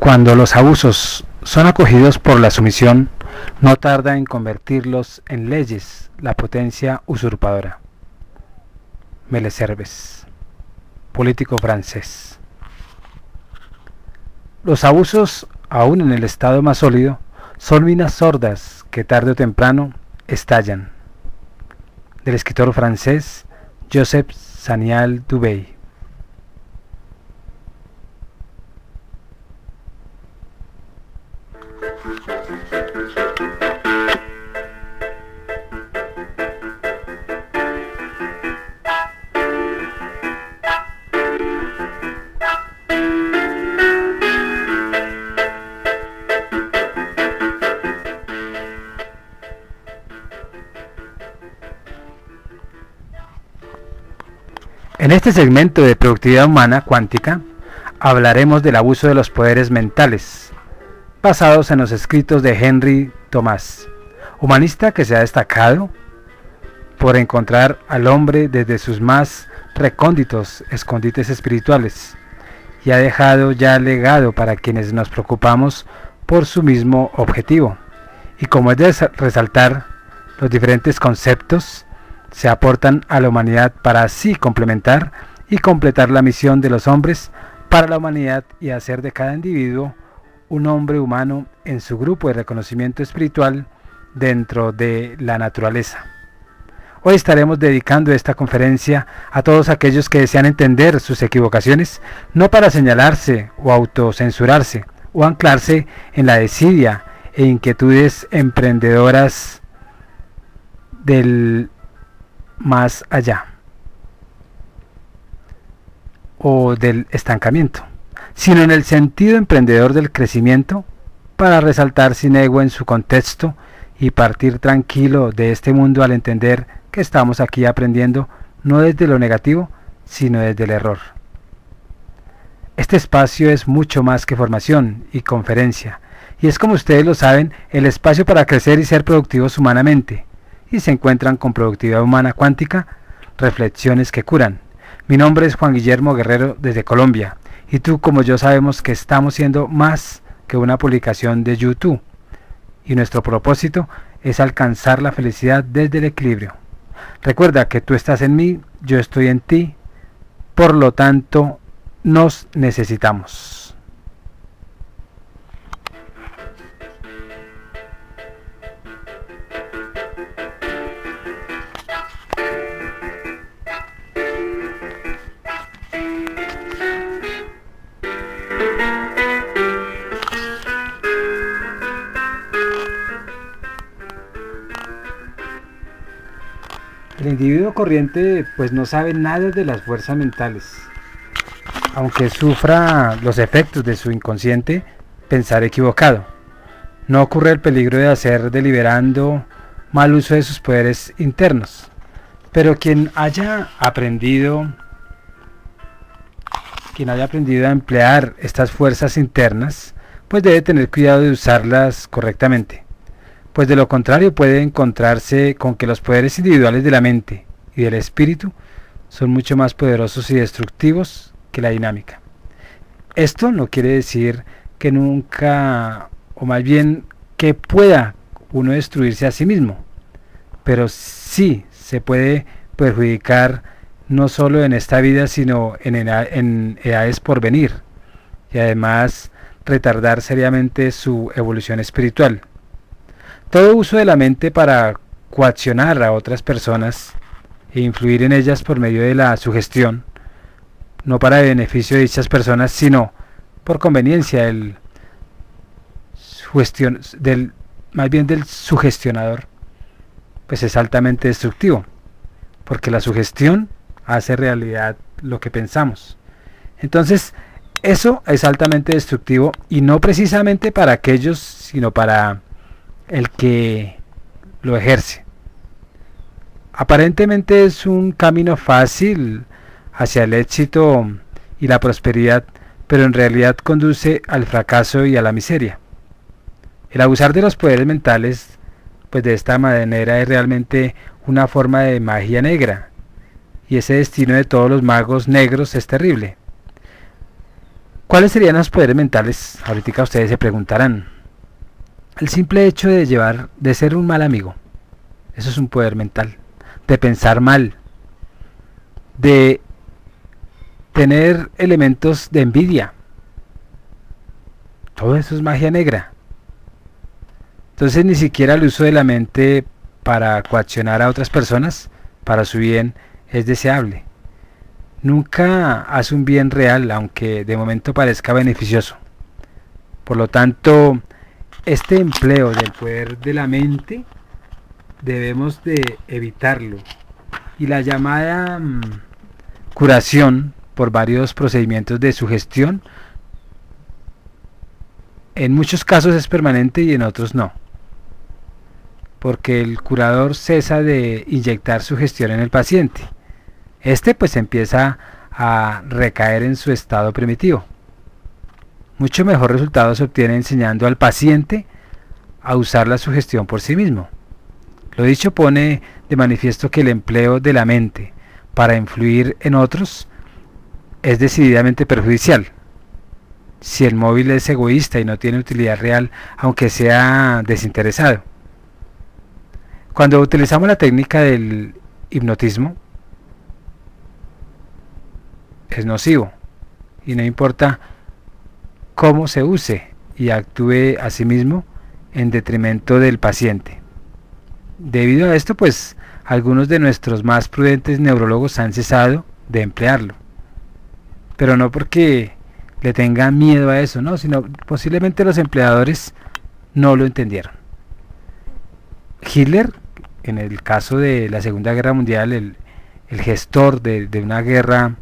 Cuando los abusos son acogidos por la sumisión, no tarda en convertirlos en leyes la potencia usurpadora. Meleserves, político francés. Los abusos, aún en el estado más sólido, son minas sordas que tarde o temprano estallan. Del escritor francés Joseph Sanial Dubey. En este segmento de Productividad Humana Cuántica hablaremos del abuso de los poderes mentales, basados en los escritos de Henry Thomas, humanista que se ha destacado por encontrar al hombre desde sus más recónditos escondites espirituales y ha dejado ya legado para quienes nos preocupamos por su mismo objetivo. Y como es de resaltar, los diferentes conceptos se aportan a la humanidad para así complementar y completar la misión de los hombres para la humanidad y hacer de cada individuo un hombre humano en su grupo de reconocimiento espiritual dentro de la naturaleza. Hoy estaremos dedicando esta conferencia a todos aquellos que desean entender sus equivocaciones, no para señalarse o autocensurarse o anclarse en la desidia e inquietudes emprendedoras del más allá o del estancamiento, sino en el sentido emprendedor del crecimiento, para resaltar sin ego en su contexto y partir tranquilo de este mundo al entender que estamos aquí aprendiendo no desde lo negativo, sino desde el error. Este espacio es mucho más que formación y conferencia, y es, como ustedes lo saben, el espacio para crecer y ser productivos humanamente, y se encuentran con Productividad Humana Cuántica, reflexiones que curan. Mi nombre es Juan Guillermo Guerrero desde Colombia, y tú como yo sabemos que estamos siendo más que una publicación de YouTube, y nuestro propósito es alcanzar la felicidad desde el equilibrio. Recuerda que tú estás en mí, yo estoy en ti, por lo tanto nos necesitamos. El individuo corriente pues no sabe nada de las fuerzas mentales, aunque sufra los efectos de su inconsciente pensar equivocado. No ocurre el peligro de hacer deliberando mal uso de sus poderes internos, pero quien haya aprendido a emplear estas fuerzas internas, pues debe tener cuidado de usarlas correctamente. Pues de lo contrario puede encontrarse con que los poderes individuales de la mente y del espíritu son mucho más poderosos y destructivos que la dinámica. Esto no quiere decir que nunca, o más bien que pueda uno destruirse a sí mismo, pero sí se puede perjudicar no solo en esta vida, sino en edades por venir, y además retardar seriamente su evolución espiritual. Todo uso de la mente para coaccionar a otras personas e influir en ellas por medio de la sugestión, no para el beneficio de dichas personas, sino por conveniencia del sugestionador, pues es altamente destructivo, porque la sugestión hace realidad lo que pensamos. Entonces, eso es altamente destructivo, y no precisamente para aquellos, sino para el que lo ejerce. Aparentemente es un camino fácil hacia el éxito y la prosperidad, pero en realidad conduce al fracaso y a la miseria. El abusar de los poderes mentales, pues de esta manera, es realmente una forma de magia negra, y ese destino de todos los magos negros es terrible. ¿Cuáles serían los poderes mentales? Ahorita ustedes se preguntarán. El simple hecho de ser un mal amigo, eso es un poder mental. De pensar mal, de tener elementos de envidia, todo eso es magia negra. Entonces ni siquiera el uso de la mente para coaccionar a otras personas para su bien es deseable. Nunca hace un bien real, aunque de momento parezca beneficioso. Por lo tanto, este empleo del poder de la mente debemos de evitarlo. Y la llamada curación por varios procedimientos de sugestión, en muchos casos es permanente y en otros no. Porque el curador cesa de inyectar sugestión en el paciente. Este pues empieza a recaer en su estado primitivo. Mucho mejor resultado se obtiene enseñando al paciente a usar la sugestión por sí mismo. Lo dicho pone de manifiesto que el empleo de la mente para influir en otros es decididamente perjudicial. Si el móvil es egoísta y no tiene utilidad real, aunque sea desinteresado. Cuando utilizamos la técnica del hipnotismo, es nocivo y no importa cómo se use y actúe a sí mismo en detrimento del paciente. Debido a esto, pues, algunos de nuestros más prudentes neurólogos han cesado de emplearlo, pero no porque le tengan miedo a eso, no, sino posiblemente los empleadores no lo entendieron. Hitler, en el caso de la Segunda Guerra Mundial, el gestor de una guerra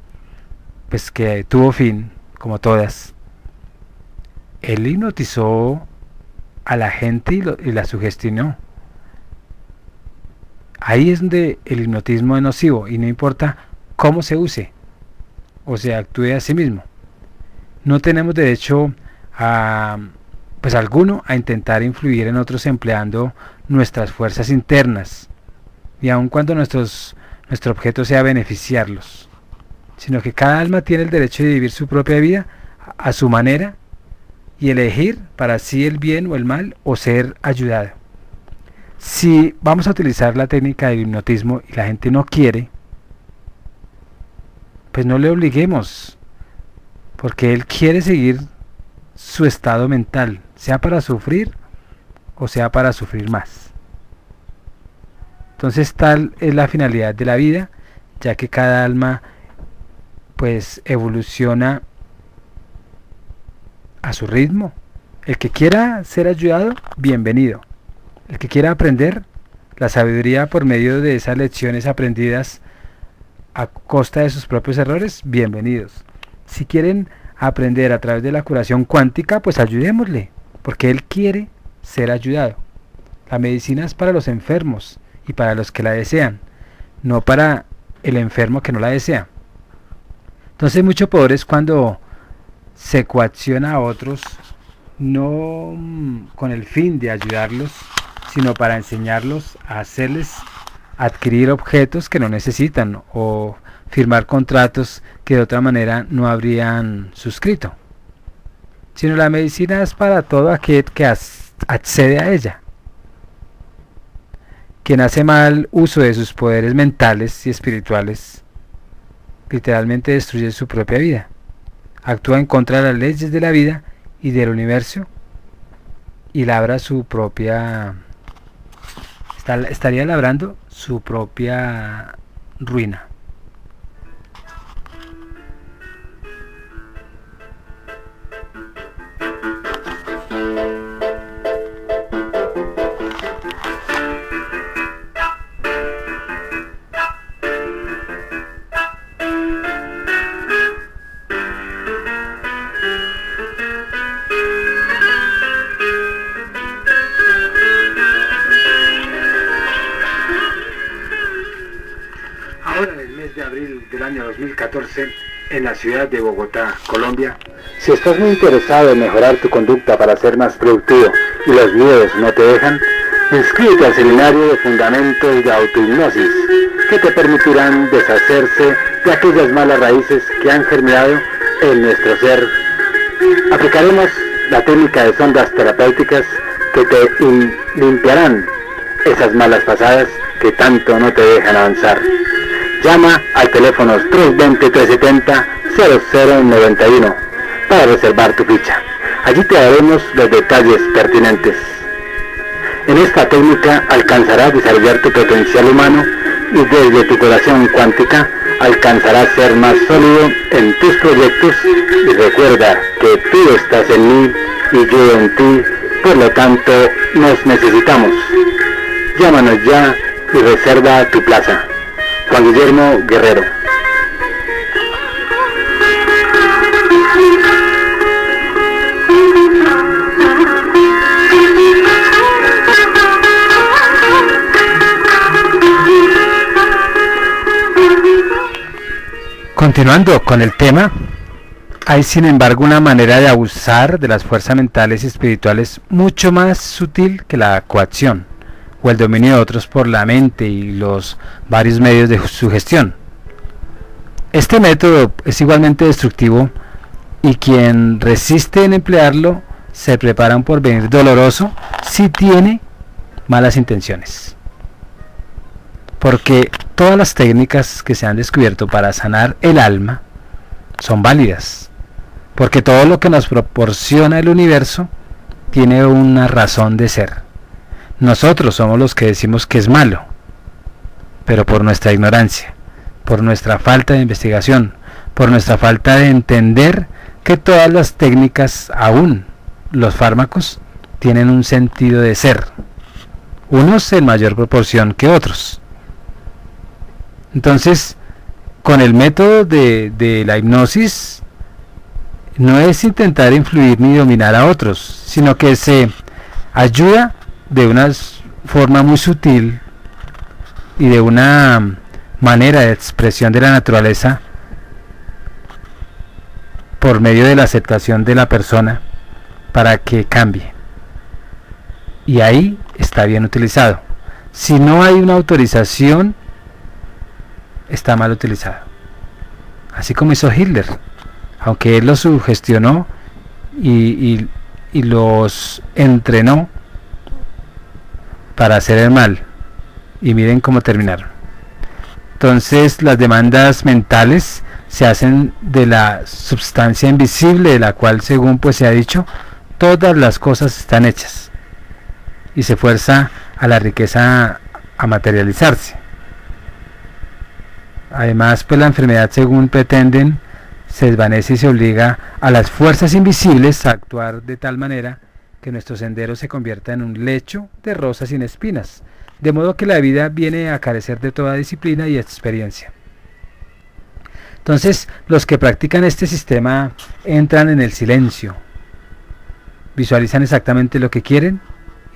pues que tuvo fin, como todas, él hipnotizó a la gente y la sugestionó. Ahí es donde el hipnotismo es nocivo y no importa cómo se use o se actúe a sí mismo. No tenemos derecho a, pues alguno, a intentar influir en otros empleando nuestras fuerzas internas, y aun cuando nuestro objeto sea beneficiarlos, sino que cada alma tiene el derecho de vivir su propia vida a su manera y elegir para sí el bien o el mal o ser ayudado. Si vamos a utilizar la técnica del hipnotismo y la gente no quiere, pues no le obliguemos, porque él quiere seguir su estado mental, sea para sufrir o sea para sufrir más. Entonces tal es la finalidad de la vida, ya que cada alma pues evoluciona a su ritmo. El que quiera ser ayudado, bienvenido. El que quiera aprender la sabiduría por medio de esas lecciones aprendidas a costa de sus propios errores, bienvenidos. Si quieren aprender a través de la curación cuántica, pues ayudémosle, porque él quiere ser ayudado. La medicina es para los enfermos y para los que la desean, no para el enfermo que no la desea. Entonces mucho poder es cuando se coacciona a otros, no con el fin de ayudarlos, sino para enseñarlos a hacerles adquirir objetos que no necesitan o firmar contratos que de otra manera no habrían suscrito. Sino la medicina es para todo aquel que accede a ella. Quien hace mal uso de sus poderes mentales y espirituales, literalmente destruye su propia vida. Actúa en contra de las leyes de la vida y del universo y labra su propia... estaría labrando su propia ruina. Ahora en el mes de abril del año 2014, en la ciudad de Bogotá, Colombia, si estás muy interesado en mejorar tu conducta para ser más productivo y los miedos no te dejan, inscríbete al seminario de fundamentos de autohipnosis, que te permitirán deshacerse de aquellas malas raíces que han germinado en nuestro ser Aplicaremos la técnica de sondas terapéuticas que te limpiarán esas malas pasadas que tanto no te dejan avanzar. Llama al teléfono 320-370-0091 para reservar tu ficha. Allí te daremos los detalles pertinentes. En esta técnica alcanzarás desarrollar tu potencial humano y desde tu corazón cuántica alcanzarás ser más sólido en tus proyectos, y recuerda que tú estás en mí y yo en ti, por lo tanto nos necesitamos. Llámanos ya y reserva tu plaza. Juan Guillermo Guerrero. Continuando con el tema, hay sin embargo una manera de abusar de las fuerzas mentales y espirituales mucho más sutil que la coacción o el dominio de otros por la mente y los varios medios de sugestión. Este método es igualmente destructivo y quien resiste en emplearlo se prepara un porvenir doloroso si tiene malas intenciones. Porque todas las técnicas que se han descubierto para sanar el alma son válidas, porque todo lo que nos proporciona el universo tiene una razón de ser. Nosotros somos los que decimos que es malo, pero por nuestra ignorancia, por nuestra falta de investigación, por nuestra falta de entender que todas las técnicas, aún los fármacos, tienen un sentido de ser, unos en mayor proporción que otros. Entonces, con el método de la hipnosis, no es intentar influir ni dominar a otros, sino que se ayuda de una forma muy sutil y de una manera de expresión de la naturaleza por medio de la aceptación de la persona para que cambie. Y ahí está bien utilizado. Si no hay una autorización, está mal utilizado. Así como hizo Hitler, aunque él los sugestionó y los entrenó para hacer el mal, y miren cómo terminaron. Entonces las demandas mentales se hacen de la sustancia invisible, de la cual, según pues se ha dicho, todas las cosas están hechas, y se fuerza a la riqueza a materializarse. Además, pues la enfermedad, según pretenden, se desvanece y se obliga a las fuerzas invisibles a actuar de tal manera que nuestro sendero se convierta en un lecho de rosas sin espinas, de modo que la vida viene a carecer de toda disciplina y experiencia. Entonces, los que practican este sistema entran en el silencio, visualizan exactamente lo que quieren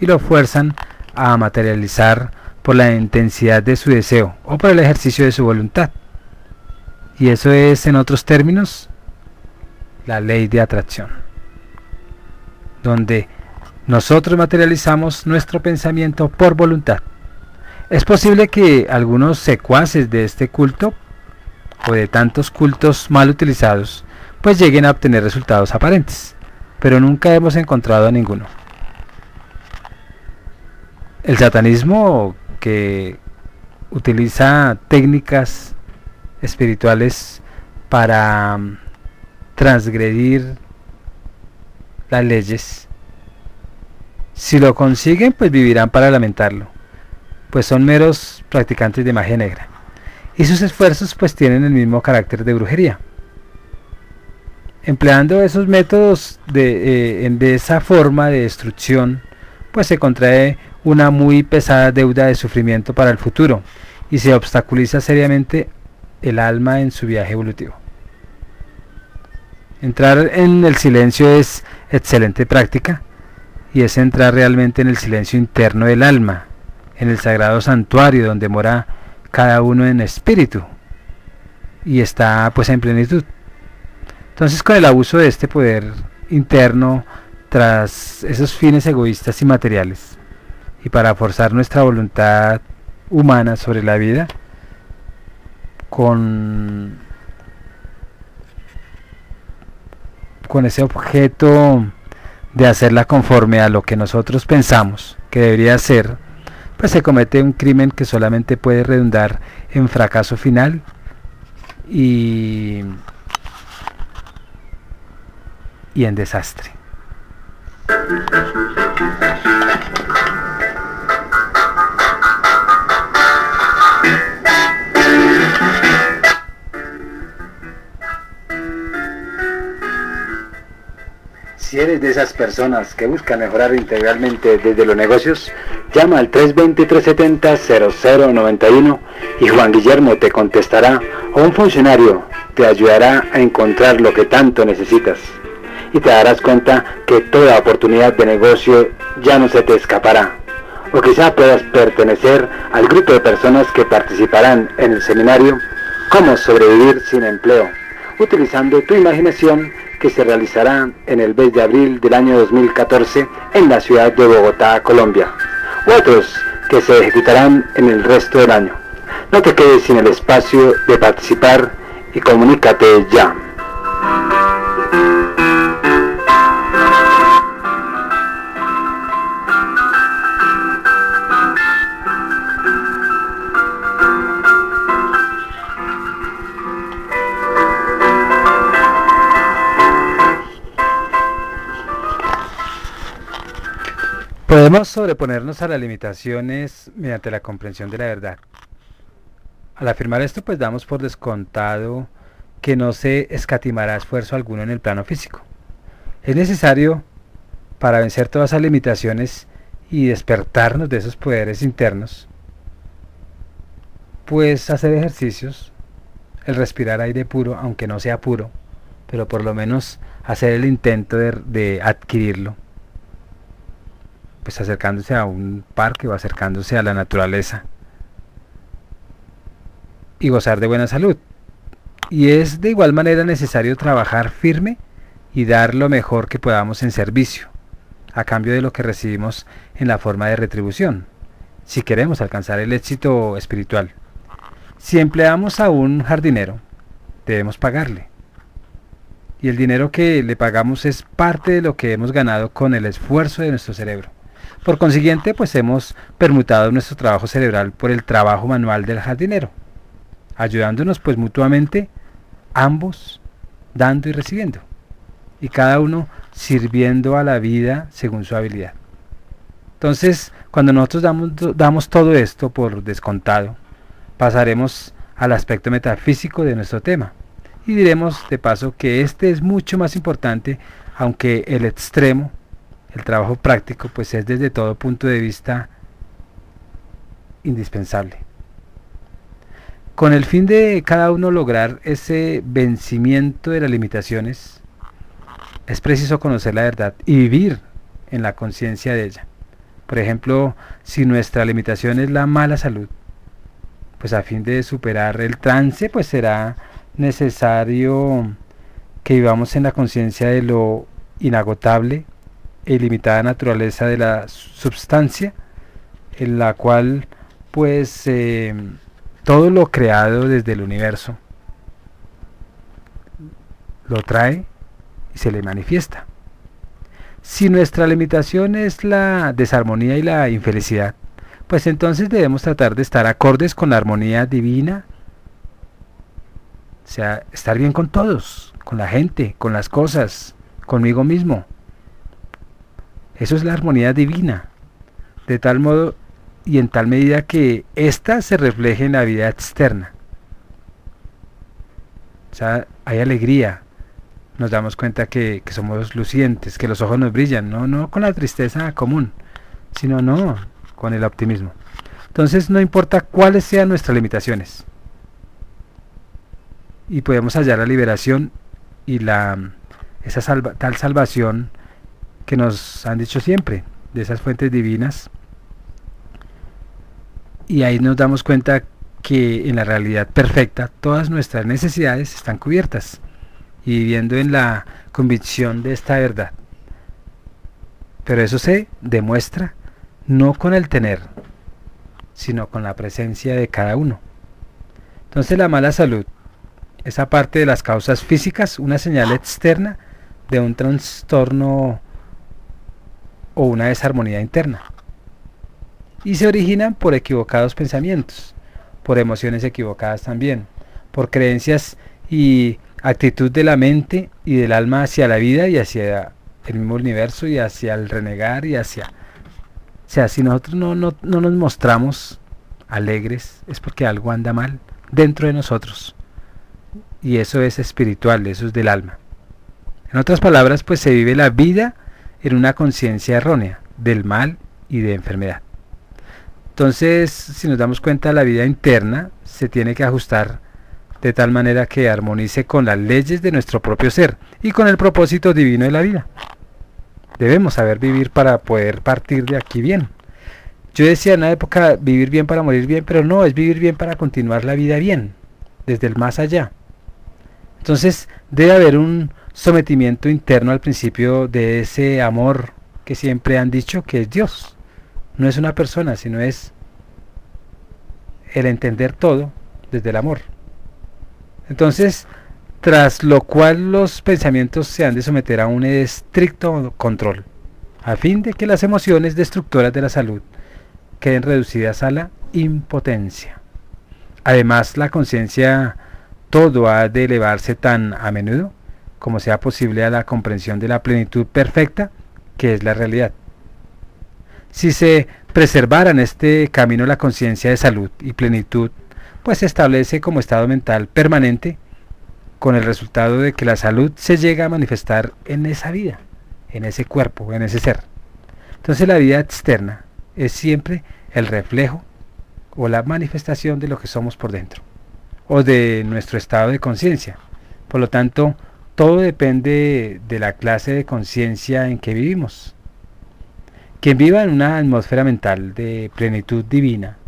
y lo fuerzan a materializar por la intensidad de su deseo o por el ejercicio de su voluntad. Y eso es, en otros términos, la ley de atracción, donde nosotros materializamos nuestro pensamiento por voluntad. Es posible que algunos secuaces de este culto o de tantos cultos mal utilizados pues lleguen a obtener resultados aparentes, pero nunca hemos encontrado a ninguno. El satanismo, que utiliza técnicas espirituales para transgredir las leyes, si lo consiguen, pues vivirán para lamentarlo, pues son meros practicantes de magia negra, y sus esfuerzos pues tienen el mismo carácter de brujería. Empleando esos métodos de esa forma de destrucción, pues se contrae una muy pesada deuda de sufrimiento para el futuro y se obstaculiza seriamente el alma en su viaje evolutivo. Entrar en el silencio es excelente práctica, y es entrar realmente en el silencio interno del alma, en el sagrado santuario donde mora cada uno en espíritu y está pues en plenitud. Entonces, con el abuso de este poder interno tras esos fines egoístas y materiales, y para forzar nuestra voluntad humana sobre la vida, con con ese objeto de hacerla conforme a lo que nosotros pensamos que debería ser, pues se comete un crimen que solamente puede redundar en fracaso final y en desastre. Si eres de esas personas que buscan mejorar integralmente desde los negocios, llama al 320-370-0091 y Juan Guillermo te contestará, o un funcionario te ayudará a encontrar lo que tanto necesitas. Y te darás cuenta que toda oportunidad de negocio ya no se te escapará. O quizá puedas pertenecer al grupo de personas que participarán en el seminario Cómo sobrevivir sin empleo, utilizando tu imaginación, que se realizará en el mes de abril del año 2014 en la ciudad de Bogotá, Colombia, u otros que se ejecutarán en el resto del año. No te quedes sin el espacio de participar y comunícate ya. Podemos sobreponernos a las limitaciones mediante la comprensión de la verdad. Al afirmar esto, pues damos por descontado que no se escatimará esfuerzo alguno en el plano físico. Es necesario, para vencer todas esas limitaciones y despertarnos de esos poderes internos, pues hacer ejercicios, el respirar aire puro, aunque no sea puro, pero por lo menos hacer el intento de adquirirlo, pues acercándose a un parque o acercándose a la naturaleza y gozar de buena salud. Y es de igual manera necesario trabajar firme y dar lo mejor que podamos en servicio, a cambio de lo que recibimos en la forma de retribución, si queremos alcanzar el éxito espiritual. Si empleamos a un jardinero, debemos pagarle. Y el dinero que le pagamos es parte de lo que hemos ganado con el esfuerzo de nuestro cerebro. Por consiguiente, pues hemos permutado nuestro trabajo cerebral por el trabajo manual del jardinero, ayudándonos pues mutuamente, ambos dando y recibiendo, y cada uno sirviendo a la vida según su habilidad. Entonces, cuando nosotros damos todo esto por descontado, pasaremos al aspecto metafísico de nuestro tema, y diremos de paso que este es mucho más importante, aunque el extremo, el trabajo práctico, pues es desde todo punto de vista indispensable. Con el fin de cada uno lograr ese vencimiento de las limitaciones, es preciso conocer la verdad y vivir en la conciencia de ella. Por ejemplo, si nuestra limitación es la mala salud, pues a fin de superar el trance, pues será necesario que vivamos en la conciencia de lo inagotable e ilimitada naturaleza de la substancia, en la cual pues todo lo creado desde el universo lo trae y se le manifiesta. Si nuestra limitación es la desarmonía y la infelicidad, pues entonces debemos tratar de estar acordes con la armonía divina, o sea, estar bien con todos, con la gente, con las cosas, conmigo mismo. Eso es la armonía divina, de tal modo y en tal medida que ésta se refleje en la vida externa. O sea, hay alegría, nos damos cuenta que somos lucientes, que los ojos nos brillan, no con la tristeza común, sino con el optimismo. Entonces no importa cuáles sean nuestras limitaciones, y podemos hallar la liberación y tal salvación que nos han dicho siempre, de esas fuentes divinas, y ahí nos damos cuenta que en la realidad perfecta todas nuestras necesidades están cubiertas, y viviendo en la convicción de esta verdad. Pero eso se demuestra no con el tener, sino con la presencia de cada uno. Entonces la mala salud es, aparte de las causas físicas, una señal externa de un trastorno o una desarmonía interna. Y se originan por equivocados pensamientos, por emociones equivocadas también, por creencias y actitud de la mente y del alma hacia la vida y hacia el mismo universo y hacia el renegar y hacia... O sea, si nosotros no nos mostramos alegres es porque algo anda mal dentro de nosotros. Y eso es espiritual, eso es del alma. En otras palabras, pues se vive la vida en una conciencia errónea del mal y de enfermedad. Entonces, si nos damos cuenta, la vida interna se tiene que ajustar de tal manera que armonice con las leyes de nuestro propio ser y con el propósito divino de la vida. Debemos saber vivir para poder partir de aquí bien. Yo decía en una época vivir bien para morir bien, pero no, es vivir bien para continuar la vida bien, desde el más allá. Entonces debe haber un sometimiento interno al principio de ese amor que siempre han dicho que es Dios. No es una persona, sino es el entender todo desde el amor. Entonces, tras lo cual los pensamientos se han de someter a un estricto control, a fin de que las emociones destructoras de la salud queden reducidas a la impotencia. Además, la conciencia todo ha de elevarse tan a menudo como sea posible a la comprensión de la plenitud perfecta que es la realidad. Si se preservara en este camino la conciencia de salud y plenitud, pues se establece como estado mental permanente, con el resultado de que la salud se llega a manifestar en esa vida, en ese cuerpo, en ese ser. Entonces la vida externa es siempre el reflejo o la manifestación de lo que somos por dentro, o de nuestro estado de conciencia. Por lo tanto, todo depende de la clase de conciencia en que vivimos. Quien viva en una atmósfera mental de plenitud divina,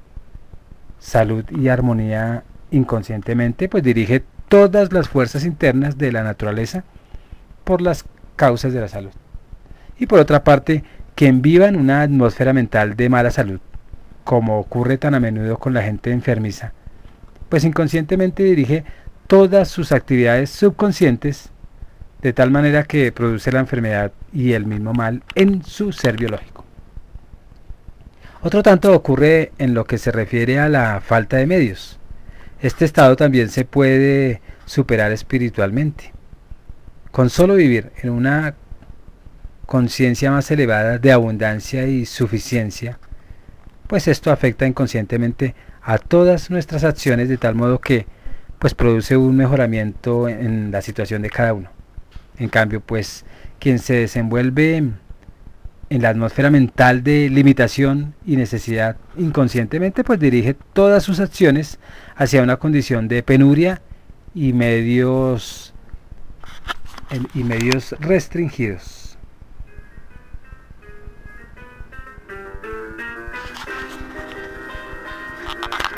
salud y armonía inconscientemente, pues dirige todas las fuerzas internas de la naturaleza por las causas de la salud. Y por otra parte, quien viva en una atmósfera mental de mala salud, como ocurre tan a menudo con la gente enfermiza, pues inconscientemente dirige todas sus actividades subconscientes de tal manera que produce la enfermedad y el mismo mal en su ser biológico. Otro tanto ocurre en lo que se refiere a la falta de medios. Este estado también se puede superar espiritualmente. Con solo vivir en una conciencia más elevada de abundancia y suficiencia, pues esto afecta inconscientemente a todas nuestras acciones de tal modo que pues produce un mejoramiento en la situación de cada uno. En cambio, pues quien se desenvuelve en la atmósfera mental de limitación y necesidad inconscientemente, pues dirige todas sus acciones hacia una condición de penuria y medios restringidos.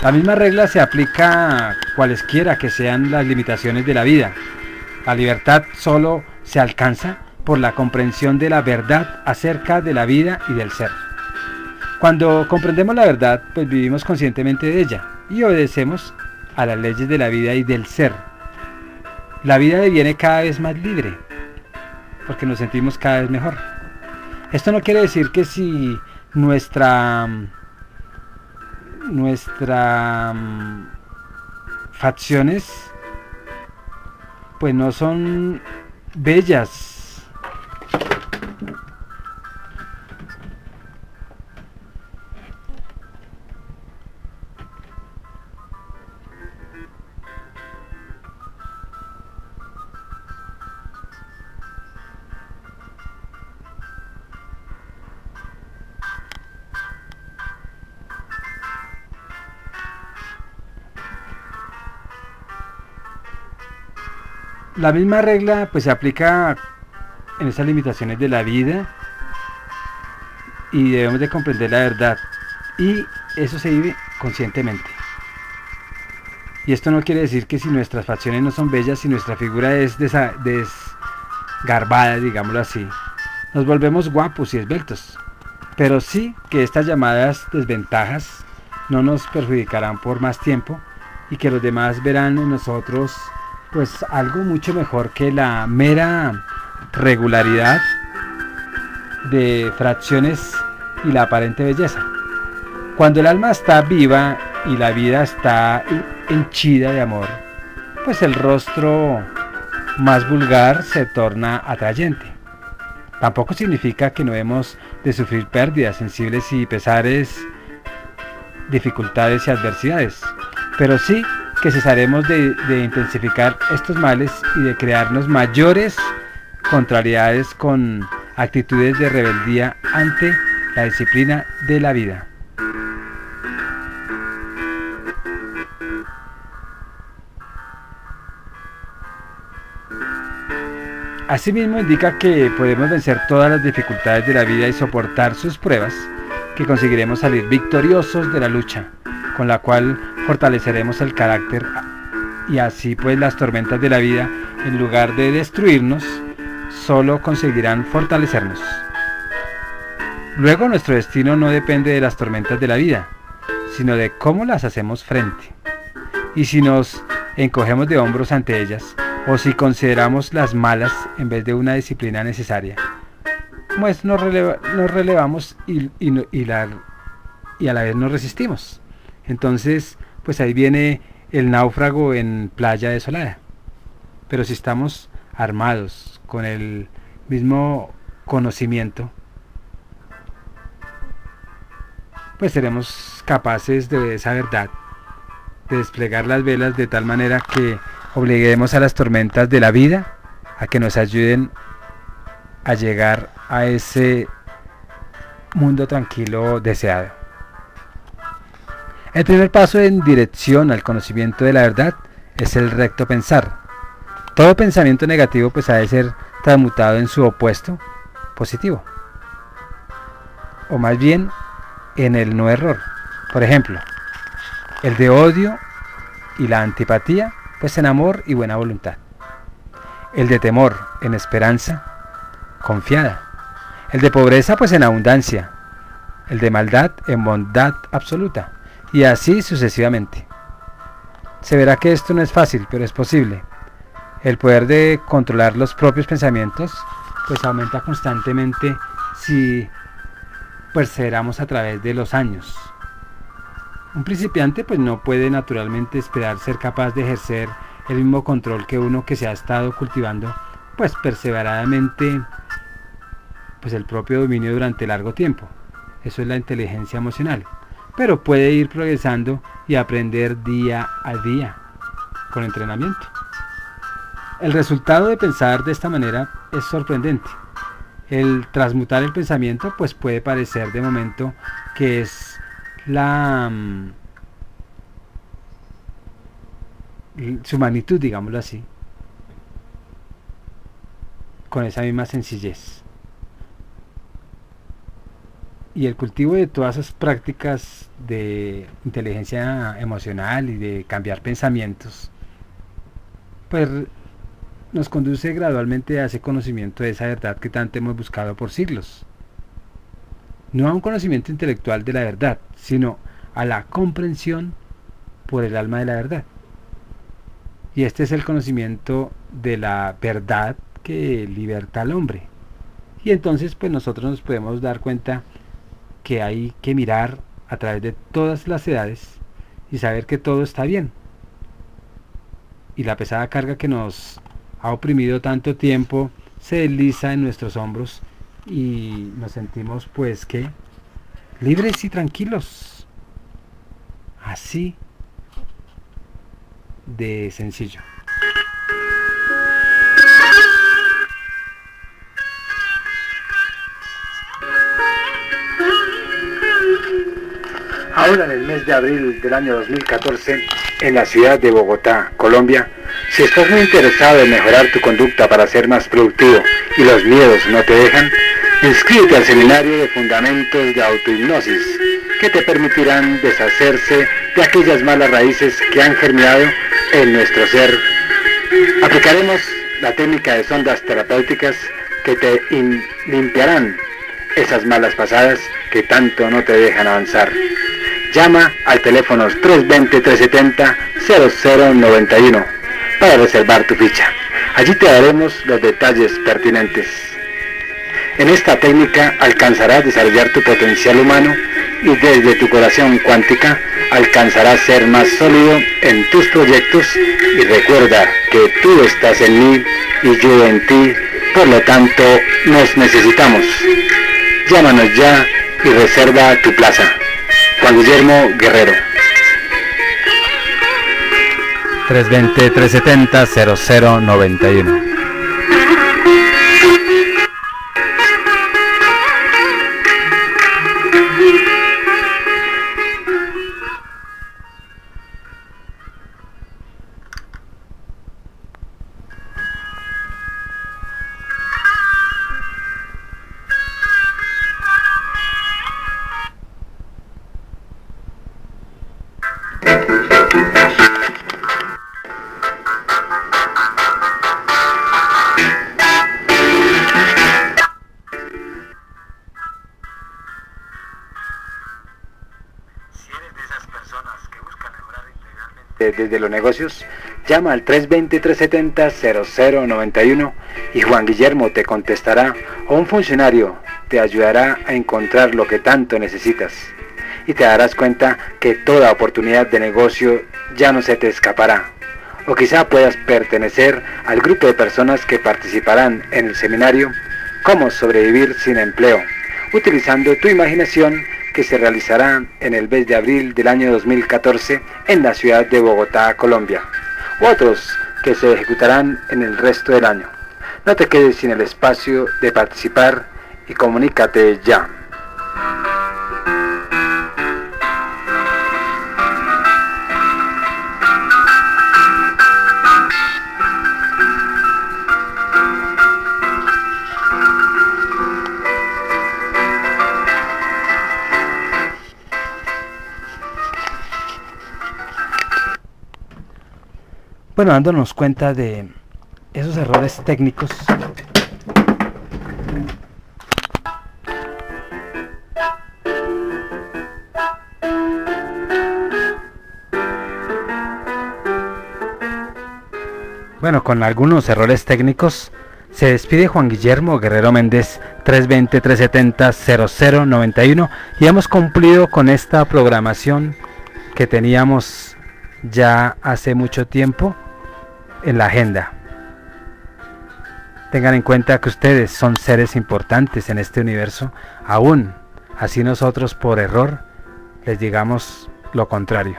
La misma regla se aplica a cualesquiera que sean las limitaciones de la vida. La libertad solo se alcanza por la comprensión de la verdad acerca de la vida y del ser. Cuando comprendemos la verdad, pues vivimos conscientemente de ella y obedecemos a las leyes de la vida y del ser. La vida deviene cada vez más libre, porque nos sentimos cada vez mejor. Esto no quiere decir que si nuestra facciones pues no son bellas, la misma regla pues se aplica en esas limitaciones de la vida y debemos de comprender la verdad y eso se vive conscientemente. Y esto no quiere decir que si nuestras facciones no son bellas, si nuestra figura es desgarbada, digámoslo así, nos volvemos guapos y esbeltos, pero sí que estas llamadas desventajas no nos perjudicarán por más tiempo y que los demás verán en nosotros pues algo mucho mejor que la mera regularidad de fracciones y la aparente belleza. Cuando el alma está viva y la vida está henchida de amor, pues el rostro más vulgar se torna atrayente. Tampoco significa que no hemos de sufrir pérdidas sensibles y pesares, dificultades y adversidades, pero sí que cesaremos de intensificar estos males y de crearnos mayores contrariedades con actitudes de rebeldía ante la disciplina de la vida. Asimismo indica que podemos vencer todas las dificultades de la vida y soportar sus pruebas, que conseguiremos salir victoriosos de la lucha, con la cual fortaleceremos el carácter y así pues las tormentas de la vida, en lugar de destruirnos, solo conseguirán fortalecernos. Luego nuestro destino no depende de las tormentas de la vida, sino de cómo las hacemos frente. Y si nos encogemos de hombros ante ellas, o si consideramos las malas en vez de una disciplina necesaria, pues nos relevamos y a la vez nos resistimos. Entonces, pues ahí viene el náufrago en playa desolada. Pero si estamos armados con el mismo conocimiento, pues seremos capaces de esa verdad, de desplegar las velas de tal manera que obliguemos a las tormentas de la vida a que nos ayuden a llegar a ese mundo tranquilo deseado. El primer paso en dirección al conocimiento de la verdad es el recto pensar. Todo pensamiento negativo pues ha de ser transmutado en su opuesto positivo, o más bien en el no error. Por ejemplo, el de odio y la antipatía pues en amor y buena voluntad. El de temor en esperanza confiada. El de pobreza pues en abundancia. El de maldad en bondad absoluta. Y así sucesivamente. Se verá que esto no es fácil, pero es posible. El poder de controlar los propios pensamientos pues aumenta constantemente si perseveramos a través de los años. Un principiante pues no puede naturalmente esperar ser capaz de ejercer el mismo control que uno que se ha estado cultivando pues perseveradamente pues el propio dominio durante largo tiempo. Eso es la inteligencia emocional, pero puede ir progresando y aprender día a día con entrenamiento. El resultado de pensar de esta manera es sorprendente. El transmutar el pensamiento pues puede parecer de momento que es su magnitud, digámoslo así, con esa misma sencillez. Y el cultivo de todas esas prácticas de inteligencia emocional y de cambiar pensamientos, pues nos conduce gradualmente a ese conocimiento de esa verdad que tanto hemos buscado por siglos. No a un conocimiento intelectual de la verdad, sino a la comprensión por el alma de la verdad. Y este es el conocimiento de la verdad que liberta al hombre. Y entonces pues nosotros nos podemos dar cuenta que hay que mirar a través de todas las edades y saber que todo está bien. Y la pesada carga que nos ha oprimido tanto tiempo se desliza en nuestros hombros y nos sentimos pues que libres y tranquilos, así de sencillo. Ahora en el mes de abril del año 2014, en la ciudad de Bogotá, Colombia, si estás muy interesado en mejorar tu conducta para ser más productivo y los miedos no te dejan, inscríbete al seminario de fundamentos de autohipnosis que te permitirán deshacerse de aquellas malas raíces que han germinado en nuestro ser. Aplicaremos la técnica de sondas terapéuticas que te limpiarán esas malas pasadas que tanto no te dejan avanzar. Llama al teléfono 320-370-0091 para reservar tu ficha. Allí te daremos los detalles pertinentes. En esta técnica alcanzarás a desarrollar tu potencial humano y desde tu curación cuántica alcanzarás a ser más sólido en tus proyectos y recuerda que tú estás en mí y yo en ti, por lo tanto nos necesitamos. Llámanos ya y reserva tu plaza. Juan Guillermo Guerrero. 320-370-0091. Desde los negocios, llama al 320-370-0091 y Juan Guillermo te contestará o un funcionario te ayudará a encontrar lo que tanto necesitas y te darás cuenta que toda oportunidad de negocio ya no se te escapará, o quizá puedas pertenecer al grupo de personas que participarán en el seminario Cómo sobrevivir sin empleo, utilizando tu imaginación, que se realizará en el mes de abril del año 2014 en la ciudad de Bogotá, Colombia, u otros que se ejecutarán en el resto del año. No te quedes sin el espacio de participar y comunícate ya. Bueno, dándonos cuenta de esos errores técnicos, con algunos errores técnicos, se despide Juan Guillermo Guerrero Méndez, 320-370-0091, y hemos cumplido con esta programación que teníamos ya hace mucho tiempo en la agenda. Tengan en cuenta que ustedes son seres importantes en este universo, aún así nosotros por error les digamos lo contrario,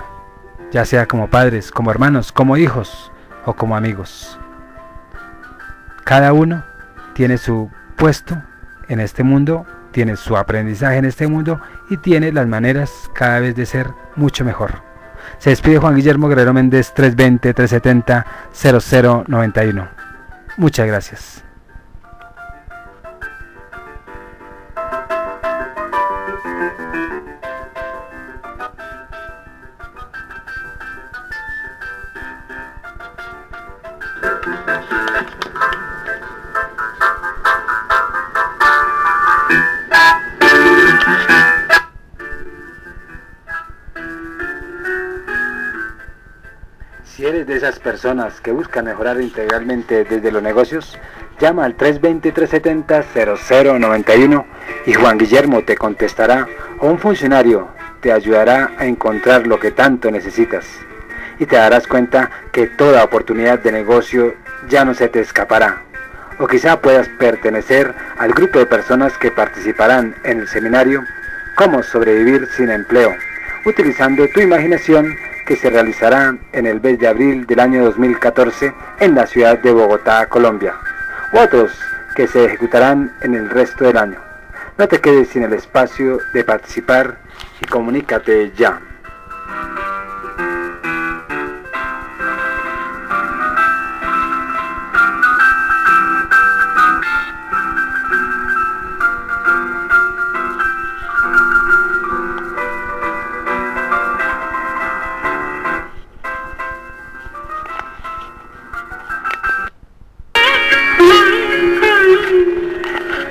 ya sea como padres, como hermanos, como hijos o como amigos. Cada uno tiene su puesto en este mundo, tiene su aprendizaje en este mundo y tiene las maneras cada vez de ser mucho mejor. Se despide Juan Guillermo Guerrero Méndez, 320-370-0091. Muchas gracias. Si eres de esas personas que buscan mejorar integralmente desde los negocios, llama al 320-370-0091 y Juan Guillermo te contestará o un funcionario te ayudará a encontrar lo que tanto necesitas y te darás cuenta que toda oportunidad de negocio ya no se te escapará, o quizá puedas pertenecer al grupo de personas que participarán en el seminario Cómo sobrevivir sin empleo, utilizando tu imaginación, que se realizará en el mes de abril del año 2014 en la ciudad de Bogotá, Colombia, u otros que se ejecutarán en el resto del año. No te quedes sin el espacio de participar y comunícate ya.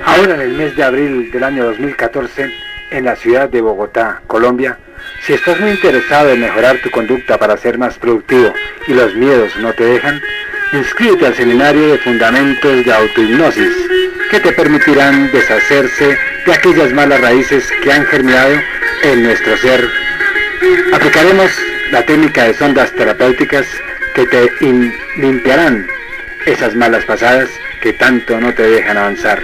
Ahora en el mes de abril del año 2014, en la ciudad de Bogotá, Colombia, si estás muy interesado en mejorar tu conducta para ser más productivo y los miedos no te dejan, Inscríbete al seminario de Fundamentos de Autohipnosis, que te permitirán deshacerse de aquellas malas raíces que han germinado en nuestro ser. Aplicaremos la técnica de sondas terapéuticas que te limpiarán esas malas pasadas que tanto no te dejan avanzar.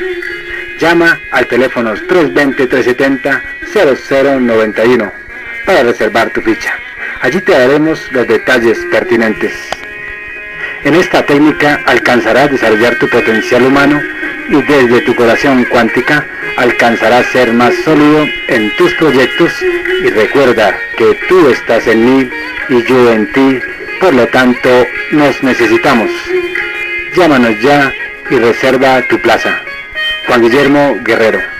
Llama al teléfono 320-370-0091 para reservar tu ficha. Allí te daremos los detalles pertinentes. En esta técnica alcanzarás desarrollar tu potencial humano y desde tu curación cuántica alcanzarás ser más sólido en tus proyectos, y recuerda que tú estás en mí y yo en ti, por lo tanto nos necesitamos. Llámanos ya y reserva tu plaza. Juan Guillermo Guerrero.